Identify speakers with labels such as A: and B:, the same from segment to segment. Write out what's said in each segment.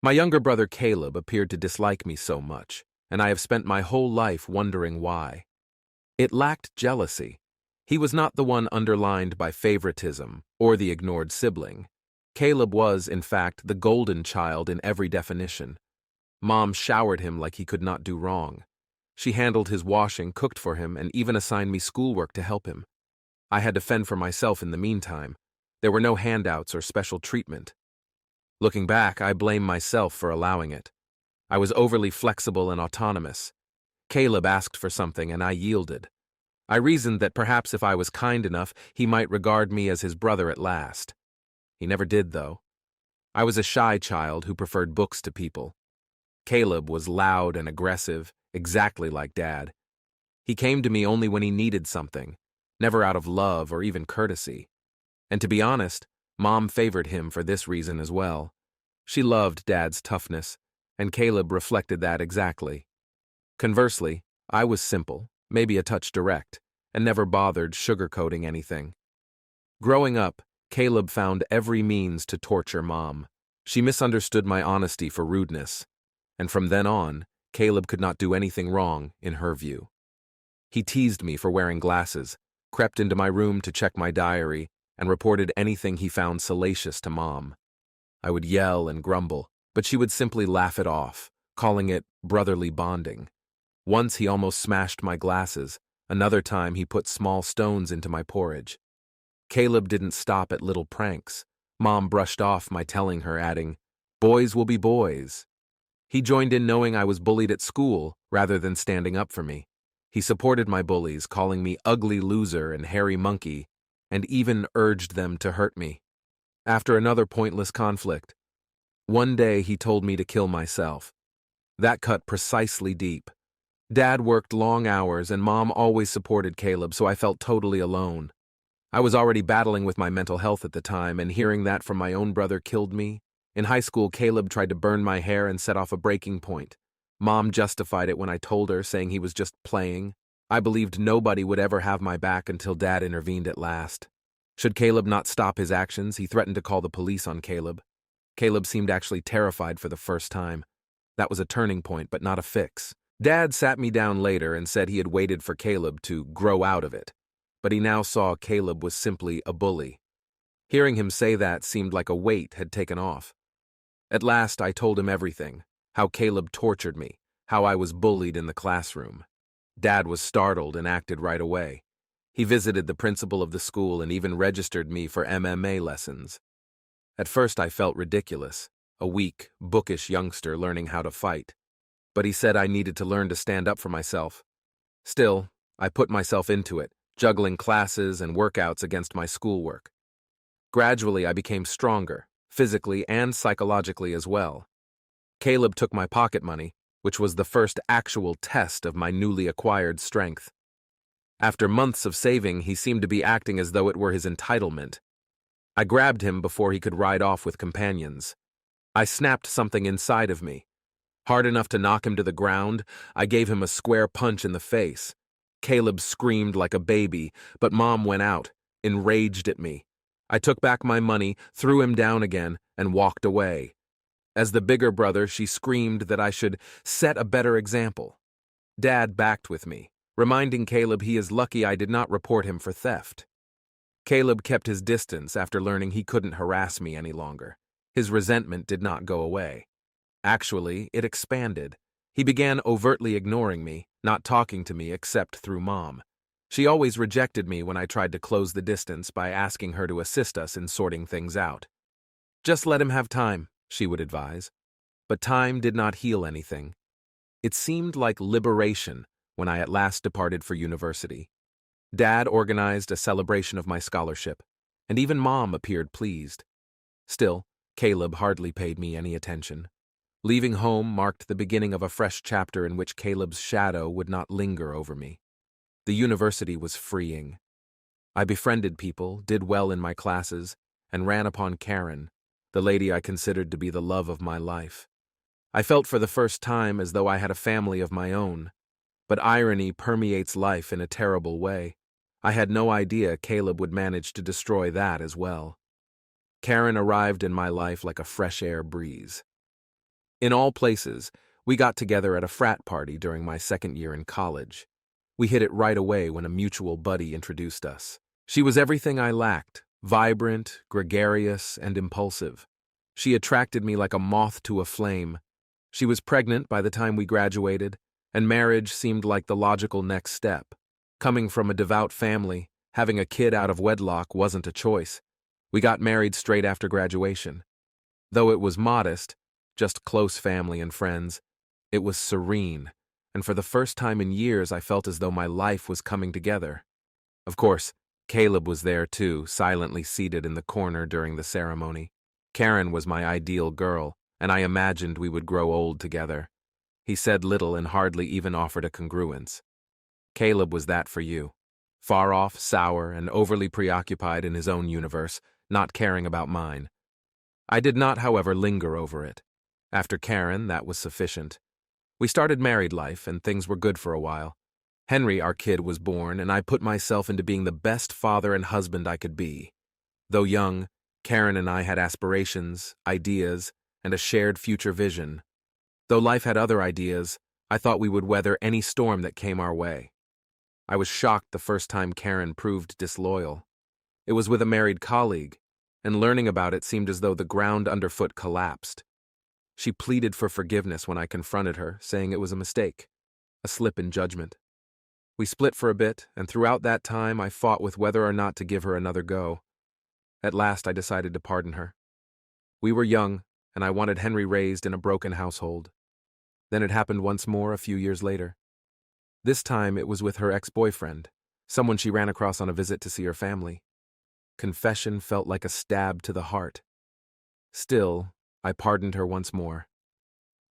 A: My younger brother Caleb appeared to dislike me so much, and I have spent my whole life wondering why. It lacked jealousy. He was not the one underlined by favoritism or the ignored sibling. Caleb was, in fact, the golden child in every definition. Mom showered him like he could not do wrong. She handled his washing, cooked for him, and even assigned me schoolwork to help him. I had to fend for myself in the meantime. There were no handouts or special treatment. Looking back, I blame myself for allowing it. I was overly flexible and autonomous. Caleb asked for something, and I yielded. I reasoned that perhaps if I was kind enough, he might regard me as his brother at last. He never did, though. I was a shy child who preferred books to people. Caleb was loud and aggressive, exactly like Dad. He came to me only when he needed something, never out of love or even courtesy. And to be honest, Mom favored him for this reason as well. She loved Dad's toughness, and Caleb reflected that exactly. Conversely, I was simple, maybe a touch direct, and never bothered sugarcoating anything. Growing up, Caleb found every means to torture Mom. She misunderstood my honesty for rudeness, and from then on, Caleb could not do anything wrong, in her view. He teased me for wearing glasses, crept into my room to check my diary, and reported anything he found salacious to Mom. I would yell and grumble, but she would simply laugh it off, calling it brotherly bonding. Once he almost smashed my glasses, another time he put small stones into my porridge. Caleb didn't stop at little pranks. Mom brushed off my telling her, adding, "Boys will be boys." He joined in knowing I was bullied at school rather than standing up for me. He supported my bullies, calling me ugly loser and hairy monkey, and even urged them to hurt me. After another pointless conflict, one day he told me to kill myself. That cut precisely deep. Dad worked long hours and Mom always supported Caleb, so I felt totally alone. I was already battling with my mental health at the time, and hearing that from my own brother killed me. In high school, Caleb tried to burn my hair and set off a breaking point. Mom justified it when I told her, saying he was just playing. I believed nobody would ever have my back until Dad intervened at last. Should Caleb not stop his actions, he threatened to call the police on Caleb. Caleb seemed actually terrified for the first time. That was a turning point, but not a fix. Dad sat me down later and said he had waited for Caleb to grow out of it, but he now saw Caleb was simply a bully. Hearing him say that seemed like a weight had taken off. At last, I told him everything, how Caleb tortured me, how I was bullied in the classroom. Dad was startled and acted right away. He visited the principal of the school and even registered me for MMA lessons. At first, I felt ridiculous, a weak, bookish youngster learning how to fight. But he said I needed to learn to stand up for myself. Still, I put myself into it, juggling classes and workouts against my schoolwork. Gradually, I became stronger, physically and psychologically as well. Caleb took my pocket money, which was the first actual test of my newly acquired strength. After months of saving, he seemed to be acting as though it were his entitlement. I grabbed him before he could ride off with companions. I snapped something inside of me. Hard enough to knock him to the ground, I gave him a square punch in the face. Caleb screamed like a baby, but Mom went out, enraged at me. I took back my money, threw him down again, and walked away. As the bigger brother, she screamed that I should set a better example. Dad backed with me, reminding Caleb he is lucky I did not report him for theft. Caleb kept his distance after learning he couldn't harass me any longer. His resentment did not go away. Actually, it expanded. He began overtly ignoring me, not talking to me except through Mom. She always rejected me when I tried to close the distance by asking her to assist us in sorting things out. "Just let him have time," she would advise. But time did not heal anything. It seemed like liberation when I at last departed for university. Dad organized a celebration of my scholarship, and even Mom appeared pleased. Still, Caleb hardly paid me any attention. Leaving home marked the beginning of a fresh chapter in which Caleb's shadow would not linger over me. The university was freeing. I befriended people, did well in my classes, and ran upon Karen, the lady I considered to be the love of my life. I felt for the first time as though I had a family of my own, but irony permeates life in a terrible way. I had no idea Caleb would manage to destroy that as well. Karen arrived in my life like a fresh air breeze. In all places, we got together at a frat party during my second year in college. We hit it right away when a mutual buddy introduced us. She was everything I lacked, vibrant, gregarious, and impulsive. She attracted me like a moth to a flame. She was pregnant by the time we graduated, and marriage seemed like the logical next step. Coming from a devout family, having a kid out of wedlock wasn't a choice. We got married straight after graduation. Though it was modest, just close family and friends, it was serene, and for the first time in years I felt as though my life was coming together. Of course, Caleb was there too, silently seated in the corner during the ceremony. Karen was my ideal girl, and I imagined we would grow old together. He said little and hardly even offered a congruence. Caleb was that for you. Far off, sour, and overly preoccupied in his own universe, not caring about mine. I did not, however, linger over it. After Karen, that was sufficient. We started married life, and things were good for a while. Henry, our kid, was born, and I put myself into being the best father and husband I could be. Though young, Karen and I had aspirations, ideas, and a shared future vision. Though life had other ideas, I thought we would weather any storm that came our way. I was shocked the first time Karen proved disloyal. It was with a married colleague, and learning about it seemed as though the ground underfoot collapsed. She pleaded for forgiveness when I confronted her, saying it was a mistake, a slip in judgment. We split for a bit, and throughout that time I fought with whether or not to give her another go. At last I decided to pardon her. We were young, and I wanted Henry raised in a broken household. Then it happened once more a few years later. This time it was with her ex-boyfriend, someone she ran across on a visit to see her family. Confession felt like a stab to the heart. Still, I pardoned her once more.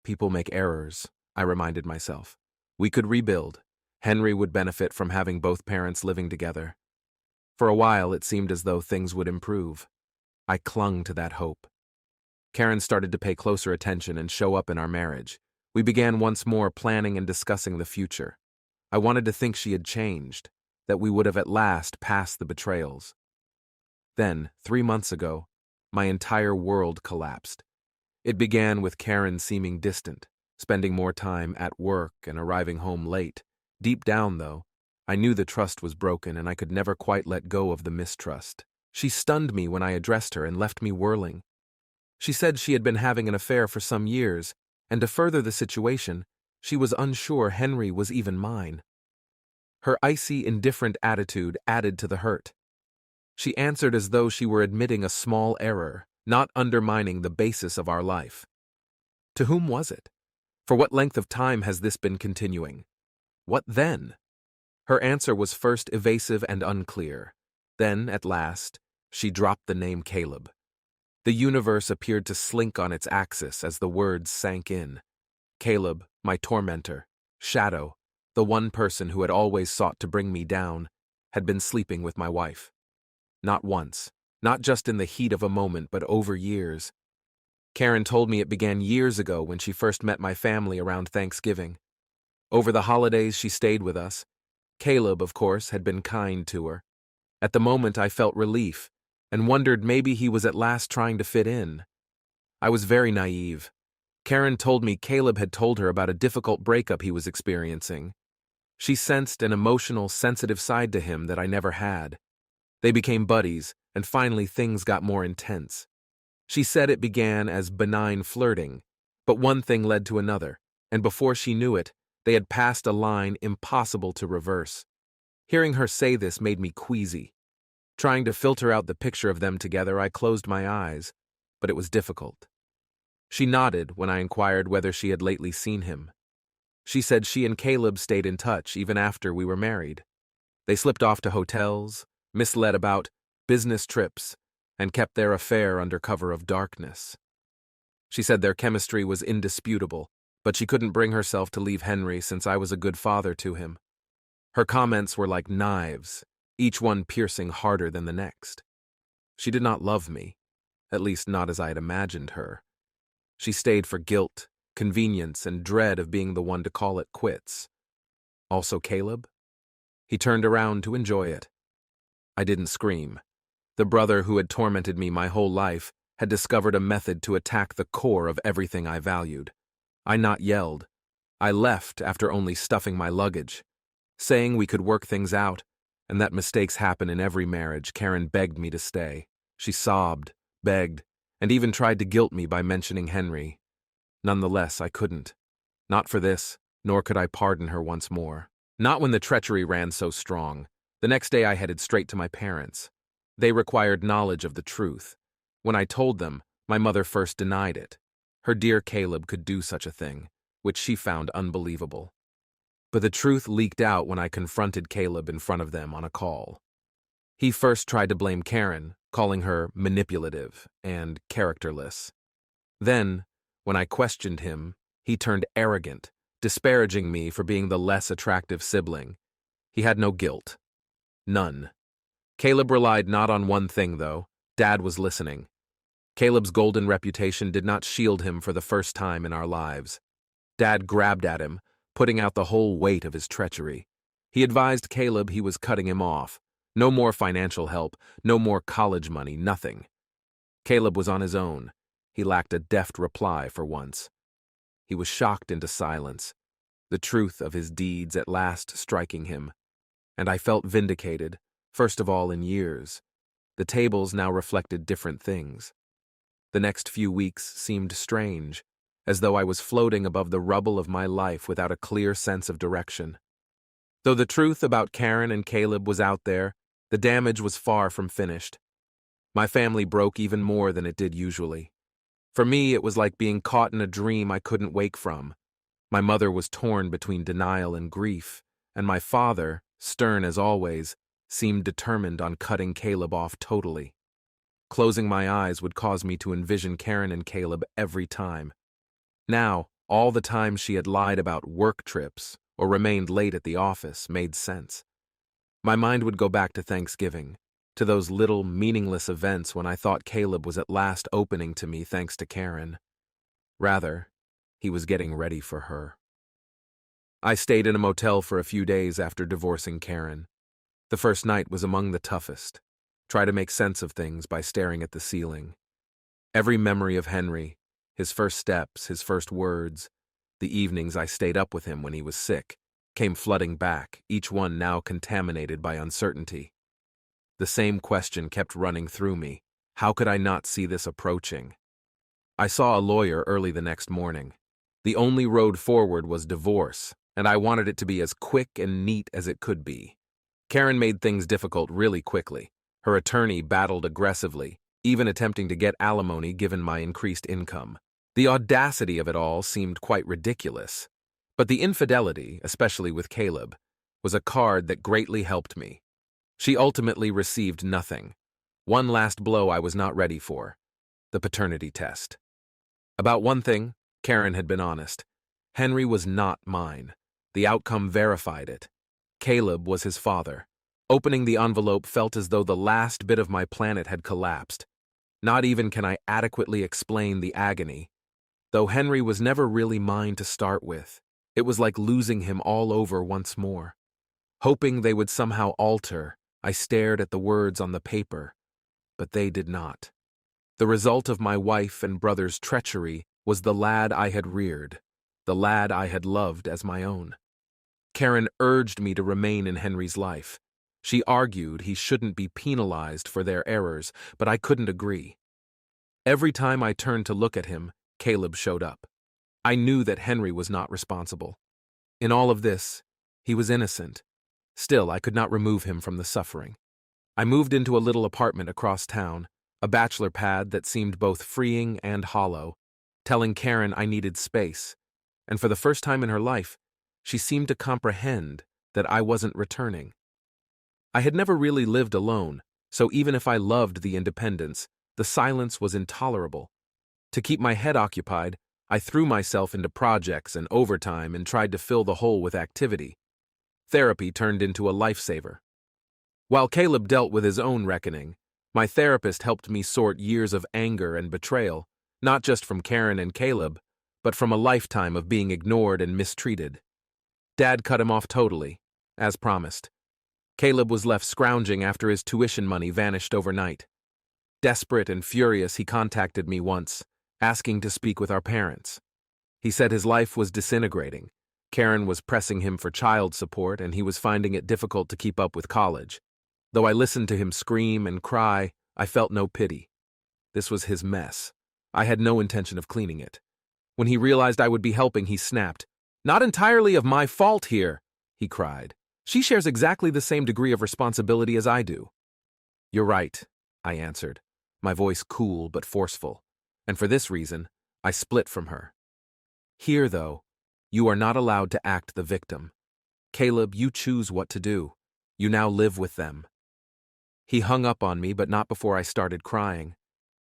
A: People make errors, I reminded myself. We could rebuild. Henry would benefit from having both parents living together. For a while, it seemed as though things would improve. I clung to that hope. Karen started to pay closer attention and show up in our marriage. We began once more planning and discussing the future. I wanted to think she had changed, that we would have at last passed the betrayals. Then, 3 months ago, my entire world collapsed. It began with Karen seeming distant, spending more time at work and arriving home late. Deep down, though, I knew the trust was broken and I could never quite let go of the mistrust. She stunned me when I addressed her and left me whirling. She said she had been having an affair for some years, and to further the situation, she was unsure Henry was even mine. Her icy, indifferent attitude added to the hurt. She answered as though she were admitting a small error, not undermining the basis of our life. To whom was it? For what length of time has this been continuing? What then? Her answer was first evasive and unclear. Then, at last, she dropped the name Caleb. The universe appeared to slink on its axis as the words sank in. Caleb, my tormentor, shadow, the one person who had always sought to bring me down, had been sleeping with my wife. Not once, not just in the heat of a moment, but over years. Karen told me it began years ago when she first met my family around Thanksgiving. Over the holidays she stayed with us. Caleb, of course, had been kind to her. At the moment I felt relief, and wondered maybe he was at last trying to fit in. I was very naive. Karen told me Caleb had told her about a difficult breakup he was experiencing. She sensed an emotional, sensitive side to him that I never had. They became buddies, and finally things got more intense. She said it began as benign flirting, but one thing led to another, and before she knew it, they had passed a line impossible to reverse. Hearing her say this made me queasy. Trying to filter out the picture of them together, I closed my eyes, but it was difficult. She nodded when I inquired whether she had lately seen him. She said she and Caleb stayed in touch even after we were married. They slipped off to hotels, misled about business trips, and kept their affair under cover of darkness. She said their chemistry was indisputable, but she couldn't bring herself to leave Henry since I was a good father to him. Her comments were like knives, each one piercing harder than the next. She did not love me, at least not as I had imagined her. She stayed for guilt, convenience, and dread of being the one to call it quits. Also Caleb? He turned around to enjoy it. I didn't scream. The brother who had tormented me my whole life had discovered a method to attack the core of everything I valued. I not yelled. I left after only stuffing my luggage. Saying we could work things out, and that mistakes happen in every marriage, Karen begged me to stay. She sobbed, begged, and even tried to guilt me by mentioning Henry. Nonetheless, I couldn't. Not for this, nor could I pardon her once more. Not when the treachery ran so strong. The next day I headed straight to my parents. They required knowledge of the truth. When I told them, my mother first denied it. Her dear Caleb could do such a thing, which she found unbelievable. But the truth leaked out when I confronted Caleb in front of them on a call. He first tried to blame Karen, calling her manipulative and characterless. Then, when I questioned him, he turned arrogant, disparaging me for being the less attractive sibling. He had no guilt. None. Caleb relied not on one thing, though. Dad was listening. Caleb's golden reputation did not shield him for the first time in our lives. Dad grabbed at him, putting out the whole weight of his treachery. He advised Caleb he was cutting him off. No more financial help, no more college money, nothing. Caleb was on his own. He lacked a deft reply for once. He was shocked into silence, the truth of his deeds at last striking him. And I felt vindicated, first of all in years. The tables now reflected different things. The next few weeks seemed strange, as though I was floating above the rubble of my life without a clear sense of direction. Though the truth about Karen and Caleb was out there, the damage was far from finished. My family broke even more than it did usually. For me, it was like being caught in a dream I couldn't wake from. My mother was torn between denial and grief, and my father, stern as always, seemed determined on cutting Caleb off totally. Closing my eyes would cause me to envision Karen and Caleb every time. Now, all the times she had lied about work trips or remained late at the office made sense. My mind would go back to Thanksgiving, to those little meaningless events when I thought Caleb was at last opening to me thanks to Karen. Rather, he was getting ready for her. I stayed in a motel for a few days after divorcing Karen. The first night was among the toughest. Try to make sense of things by staring at the ceiling. Every memory of Henry, his first steps, his first words, the evenings I stayed up with him when he was sick, came flooding back, each one now contaminated by uncertainty. The same question kept running through me. How could I not see this approaching? I saw a lawyer early the next morning. The only road forward was divorce, and I wanted it to be as quick and neat as it could be. Karen made things difficult really quickly. Her attorney battled aggressively, even attempting to get alimony given my increased income. The audacity of it all seemed quite ridiculous. But the infidelity, especially with Caleb, was a card that greatly helped me. She ultimately received nothing. One last blow I was not ready for: the paternity test. About one thing, Karen had been honest. Henry was not mine. The outcome verified it. Caleb was his father. Opening the envelope felt as though the last bit of my planet had collapsed. Not even can I adequately explain the agony. Though Henry was never really mine to start with, it was like losing him all over once more. Hoping they would somehow alter, I stared at the words on the paper, but they did not. The result of my wife and brother's treachery was the lad I had reared, the lad I had loved as my own. Karen urged me to remain in Henry's life. She argued he shouldn't be penalized for their errors, but I couldn't agree. Every time I turned to look at him, Caleb showed up. I knew that Henry was not responsible. In all of this, he was innocent. Still, I could not remove him from the suffering. I moved into a little apartment across town, a bachelor pad that seemed both freeing and hollow, telling Karen I needed space, and for the first time in her life, she seemed to comprehend that I wasn't returning. I had never really lived alone, so even if I loved the independence, the silence was intolerable. To keep my head occupied, I threw myself into projects and overtime and tried to fill the hole with activity. Therapy turned into a lifesaver. While Caleb dealt with his own reckoning, my therapist helped me sort years of anger and betrayal, not just from Karen and Caleb, but from a lifetime of being ignored and mistreated. Dad cut him off totally, as promised. Caleb was left scrounging after his tuition money vanished overnight. Desperate and furious, he contacted me once, asking to speak with our parents. He said his life was disintegrating. Karen was pressing him for child support, and he was finding it difficult to keep up with college. Though I listened to him scream and cry, I felt no pity. This was his mess. I had no intention of cleaning it. When he realized I would be helping, he snapped. "Not entirely of my fault here," he cried. "She shares exactly the same degree of responsibility as I do." "You're right," I answered, my voice cool but forceful. And for this reason, I split from her. Here, though, you are not allowed to act the victim. Caleb, you choose what to do. You now live with them. He hung up on me, but not before I started crying.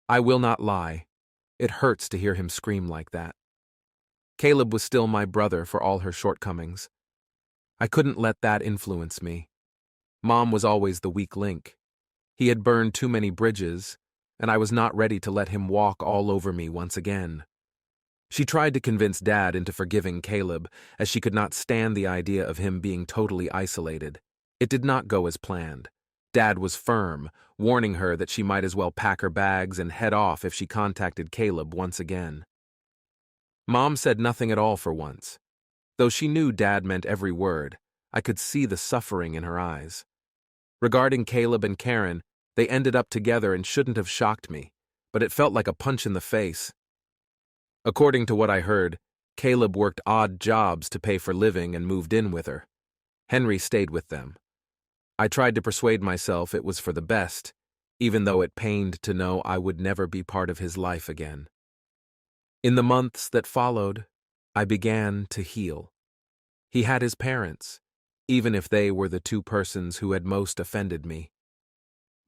A: I will not lie. It hurts to hear him scream like that. Caleb was still my brother for all her shortcomings. I couldn't let that influence me. Mom was always the weak link. He had burned too many bridges, and I was not ready to let him walk all over me once again. She tried to convince Dad into forgiving Caleb, as she could not stand the idea of him being totally isolated. It did not go as planned. Dad was firm, warning her that she might as well pack her bags and head off if she contacted Caleb once again. Mom said nothing at all for once. Though she knew Dad meant every word, I could see the suffering in her eyes. Regarding Caleb and Karen, they ended up together and shouldn't have shocked me, but it felt like a punch in the face. According to what I heard, Caleb worked odd jobs to pay for living and moved in with her. Henry stayed with them. I tried to persuade myself it was for the best, even though it pained to know I would never be part of his life again. In the months that followed, I began to heal. He had his parents, even if they were the two persons who had most offended me.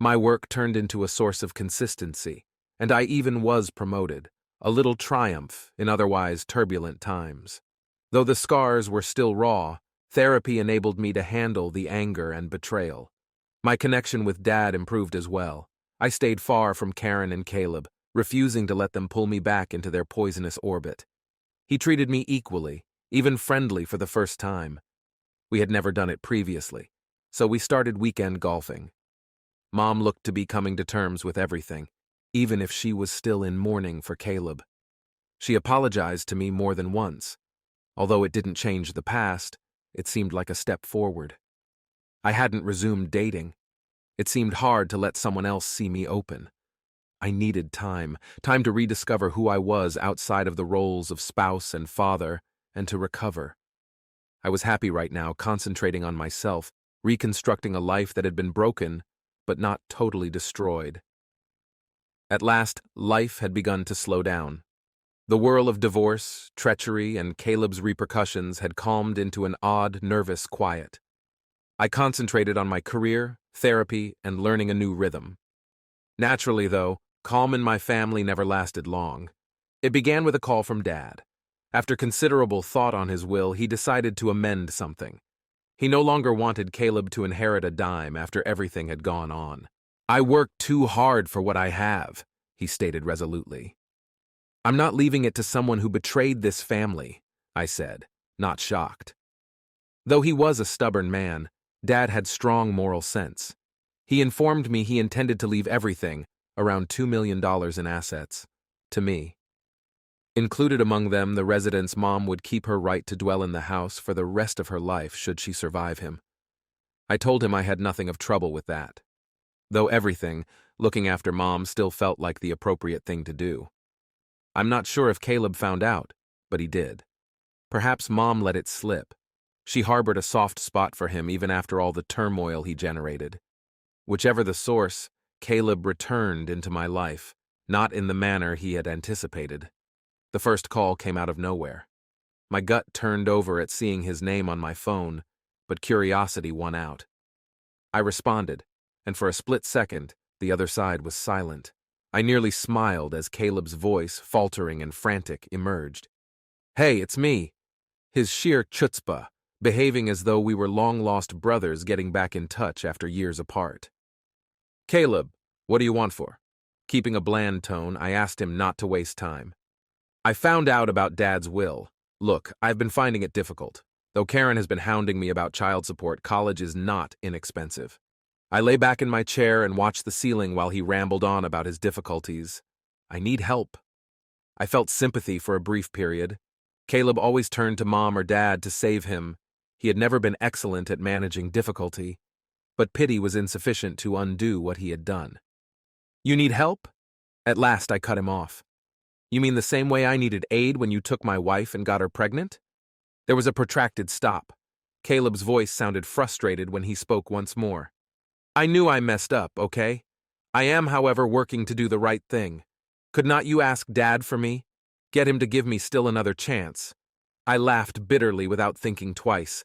A: My work turned into a source of consistency, and I even was promoted, a little triumph in otherwise turbulent times. Though the scars were still raw, therapy enabled me to handle the anger and betrayal. My connection with Dad improved as well. I stayed far from Karen and Caleb, refusing to let them pull me back into their poisonous orbit. He treated me equally, even friendly for the first time. We had never done it previously, so we started weekend golfing. Mom looked to be coming to terms with everything, even if she was still in mourning for Caleb. She apologized to me more than once. Although it didn't change the past, it seemed like a step forward. I hadn't resumed dating. It seemed hard to let someone else see me open. I needed time to rediscover who I was outside of the roles of spouse and father, and to recover. I was happy right now, concentrating on myself, reconstructing a life that had been broken, but not totally destroyed. At last, life had begun to slow down. The whirl of divorce, treachery, and Caleb's repercussions had calmed into an odd, nervous quiet. I concentrated on my career, therapy, and learning a new rhythm. Naturally, though, calm in my family never lasted long. It began with a call from Dad. After considerable thought on his will, he decided to amend something. He no longer wanted Caleb to inherit a dime after everything had gone on. "I worked too hard for what I have," he stated resolutely. "I'm not leaving it to someone who betrayed this family," I said, not shocked. Though he was a stubborn man, Dad had strong moral sense. He informed me he intended to leave everything, around $2 million in assets, to me. Included among them, the residence Mom would keep her right to dwell in the house for the rest of her life should she survive him. I told him I had nothing of trouble with that. Though everything, looking after Mom, still felt like the appropriate thing to do. I'm not sure if Caleb found out, but he did. Perhaps Mom let it slip. She harbored a soft spot for him even after all the turmoil he generated. Whichever the source, Caleb returned into my life, not in the manner he had anticipated. The first call came out of nowhere. My gut turned over at seeing his name on my phone, but curiosity won out. I responded, and for a split second, the other side was silent. I nearly smiled as Caleb's voice, faltering and frantic, emerged. "Hey, it's me." His sheer chutzpah, behaving as though we were long-lost brothers getting back in touch after years apart. "Caleb, what do you want for?" Keeping a bland tone, I asked him not to waste time. "I found out about Dad's will. Look, I've been finding it difficult. Though Karen has been hounding me about child support, college is not inexpensive." I lay back in my chair and watched the ceiling while he rambled on about his difficulties. I need help. I felt sympathy for a brief period. Caleb always turned to Mom or Dad to save him. He had never been excellent at managing difficulty, but pity was insufficient to undo what he had done. "You need help?" At last I cut him off. "You mean the same way I needed aid when you took my wife and got her pregnant?" There was a protracted stop. Caleb's voice sounded frustrated when he spoke once more. "I knew I messed up, okay? I am, however, working to do the right thing. Could not you ask Dad for me? Get him to give me still another chance." I laughed bitterly without thinking twice.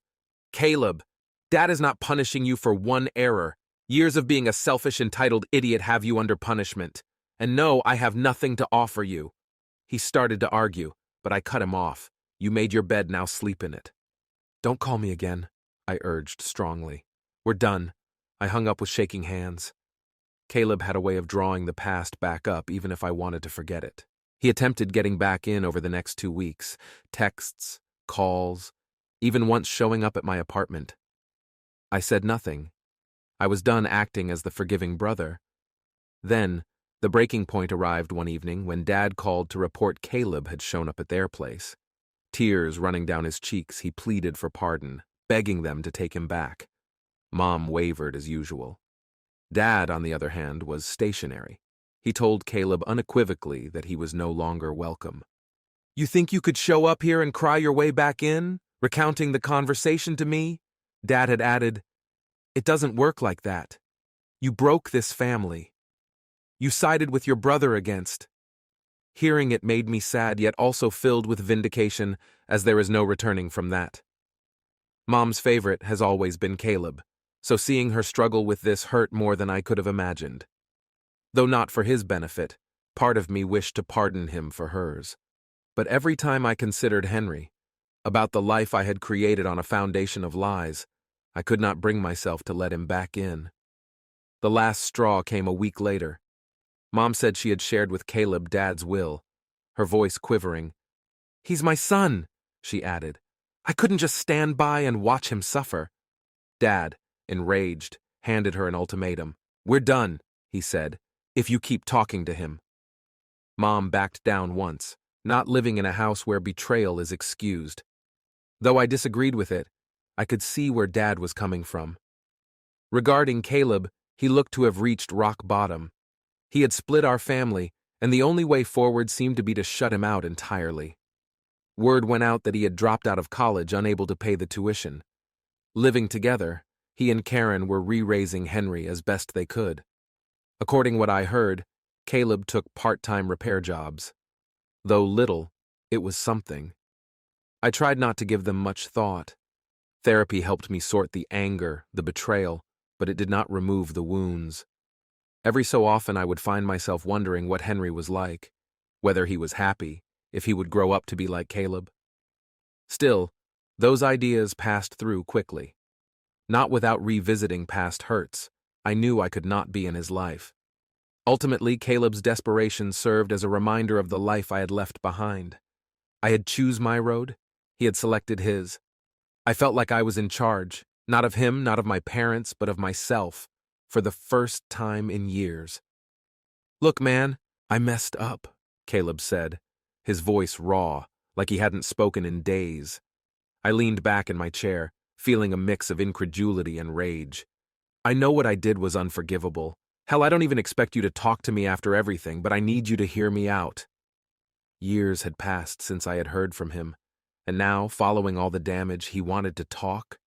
A: "Caleb, Dad is not punishing you for one error. Years of being a selfish, entitled idiot have you under punishment. And no, I have nothing to offer you." He started to argue, but I cut him off. "You made your bed, now sleep in it." "Don't call me again," I urged strongly. "We're done." I hung up with shaking hands. Caleb had a way of drawing the past back up even if I wanted to forget it. He attempted getting back in over the next 2 weeks. Texts, calls, even once showing up at my apartment. I said nothing. I was done acting as the forgiving brother. Then, the breaking point arrived one evening when Dad called to report Caleb had shown up at their place. Tears running down his cheeks, he pleaded for pardon, begging them to take him back. Mom wavered as usual. Dad, on the other hand, was stationary. He told Caleb unequivocally that he was no longer welcome. "You think you could show up here and cry your way back in, recounting the conversation to me?" Dad had added, "It doesn't work like that. You broke this family. You sided with your brother against." Hearing it made me sad, yet also filled with vindication, as there is no returning from that. Mom's favorite has always been Caleb, so seeing her struggle with this hurt more than I could have imagined. Though not for his benefit, part of me wished to pardon him for hers. But every time I considered Henry, about the life I had created on a foundation of lies, I could not bring myself to let him back in. The last straw came a week later. Mom said she had shared with Caleb Dad's will, her voice quivering. "He's my son," she added. "I couldn't just stand by and watch him suffer." Dad, enraged, handed her an ultimatum. "We're done," he said, "if you keep talking to him." Mom backed down once, not living in a house where betrayal is excused. Though I disagreed with it, I could see where Dad was coming from. Regarding Caleb, he looked to have reached rock bottom. He had split our family, and the only way forward seemed to be to shut him out entirely. Word went out that he had dropped out of college, unable to pay the tuition. Living together, he and Karen were re-raising Henry as best they could. According to what I heard, Caleb took part-time repair jobs. Though little, it was something. I tried not to give them much thought. Therapy helped me sort the anger, the betrayal, but it did not remove the wounds. Every so often I would find myself wondering what Henry was like, whether he was happy, if he would grow up to be like Caleb. Still, those ideas passed through quickly. Not without revisiting past hurts, I knew I could not be in his life. Ultimately, Caleb's desperation served as a reminder of the life I had left behind. I had chosen my road, he had selected his. I felt like I was in charge, not of him, not of my parents, but of myself, for the first time in years. "Look, man, I messed up," Caleb said, his voice raw, like he hadn't spoken in days. I leaned back in my chair, feeling a mix of incredulity and rage. "I know what I did was unforgivable. Hell, I don't even expect you to talk to me after everything, but I need you to hear me out." Years had passed since I had heard from him, and now, following all the damage, he wanted to talk.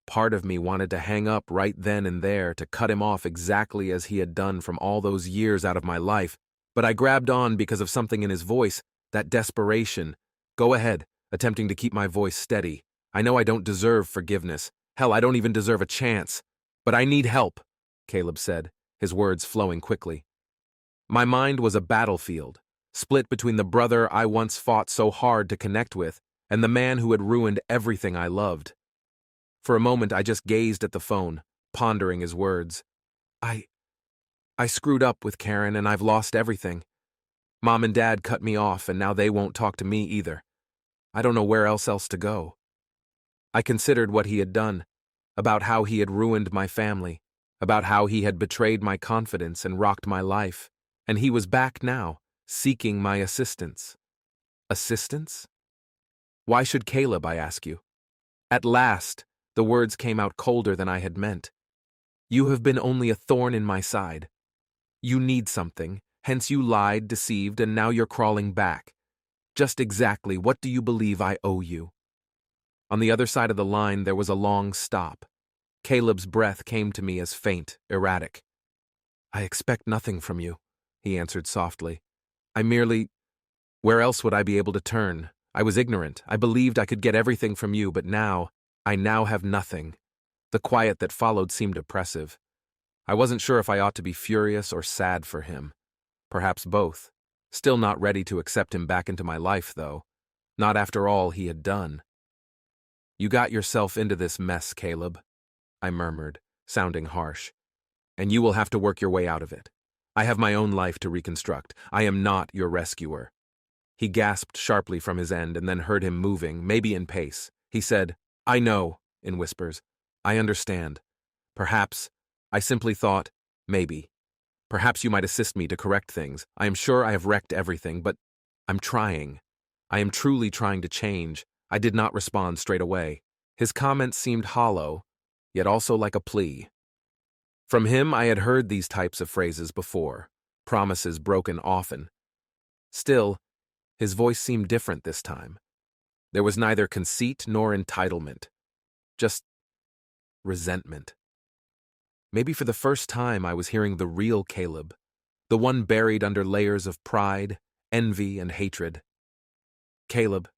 A: Part of me wanted to hang up right then and there, to cut him off exactly as he had done from all those years out of my life, but I grabbed on because of something in his voice, that desperation. "Go ahead," attempting to keep my voice steady. "I know I don't deserve forgiveness. Hell, I don't even deserve a chance. But I need help," Caleb said, his words flowing quickly. My mind was a battlefield, split between the brother I once fought so hard to connect with and the man who had ruined everything I loved. For a moment, I just gazed at the phone, pondering his words. I screwed up with Karen, and I've lost everything. Mom and Dad cut me off, and now they won't talk to me either. I don't know where else to go." I considered what he had done, about how he had ruined my family, about how he had betrayed my confidence and rocked my life, and he was back now, seeking my assistance. Assistance? Why should Caleb, I ask you? At last, the words came out colder than I had meant. You have been only a thorn in my side. You need something, hence you lied, deceived, and now you're crawling back. Just exactly what do you believe I owe you? On the other side of the line, there was a long stop. Caleb's breath came to me as faint, erratic. I expect nothing from you, he answered softly. Where else would I be able to turn? I was ignorant. I believed I could get everything from you, but I now have nothing. The quiet that followed seemed oppressive. I wasn't sure if I ought to be furious or sad for him. Perhaps both. Still not ready to accept him back into my life, though. Not after all he had done. You got yourself into this mess, Caleb, I murmured, sounding harsh. And you will have to work your way out of it. I have my own life to reconstruct. I am not your rescuer. He gasped sharply from his end and then heard him moving, maybe in pace. He said, I know, in whispers. I understand. Perhaps, I simply thought, maybe. Perhaps you might assist me to correct things. I am sure I have wrecked everything, but I'm trying. I am truly trying to change. I did not respond straight away. His comments seemed hollow, yet also like a plea. From him I had heard these types of phrases before, promises broken often. Still, his voice seemed different this time. There was neither conceit nor entitlement, just resentment. Maybe for the first time I was hearing the real Caleb, the one buried under layers of pride, envy, and hatred. Caleb,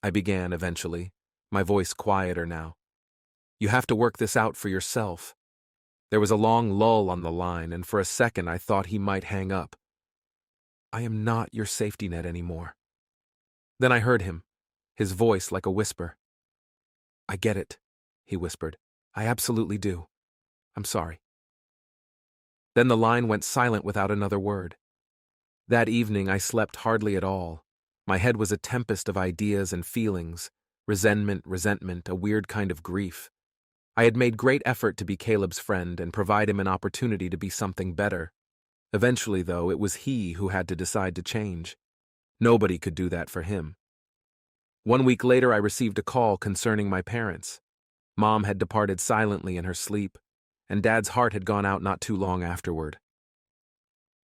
A: I began eventually, my voice quieter now. You have to work this out for yourself. There was a long lull on the line, and for a second I thought he might hang up. I am not your safety net anymore. Then I heard him, his voice like a whisper. I get it, he whispered. I absolutely do. I'm sorry. Then the line went silent without another word. That evening I slept hardly at all. My head was a tempest of ideas and feelings, resentment, a weird kind of grief. I had made great effort to be Caleb's friend and provide him an opportunity to be something better. Eventually, though, it was he who had to decide to change. Nobody could do that for him. 1 week later, I received a call concerning my parents. Mom had departed silently in her sleep, and Dad's heart had gone out not too long afterward.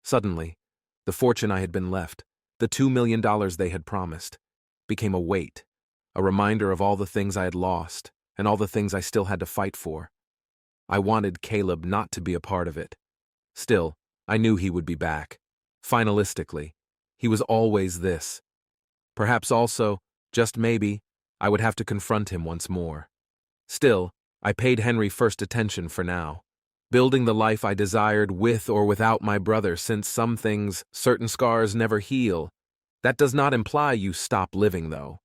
A: Suddenly, the fortune I had been left, the $2 million they had promised, became a weight, a reminder of all the things I had lost and all the things I still had to fight for. I wanted Caleb not to be a part of it. Still, I knew he would be back. Finalistically, he was always this. Perhaps also, just maybe, I would have to confront him once more. Still, I paid Henry first attention for now, building the life I desired with or without my brother, since some things, certain scars never heal. That does not imply you stop living, though.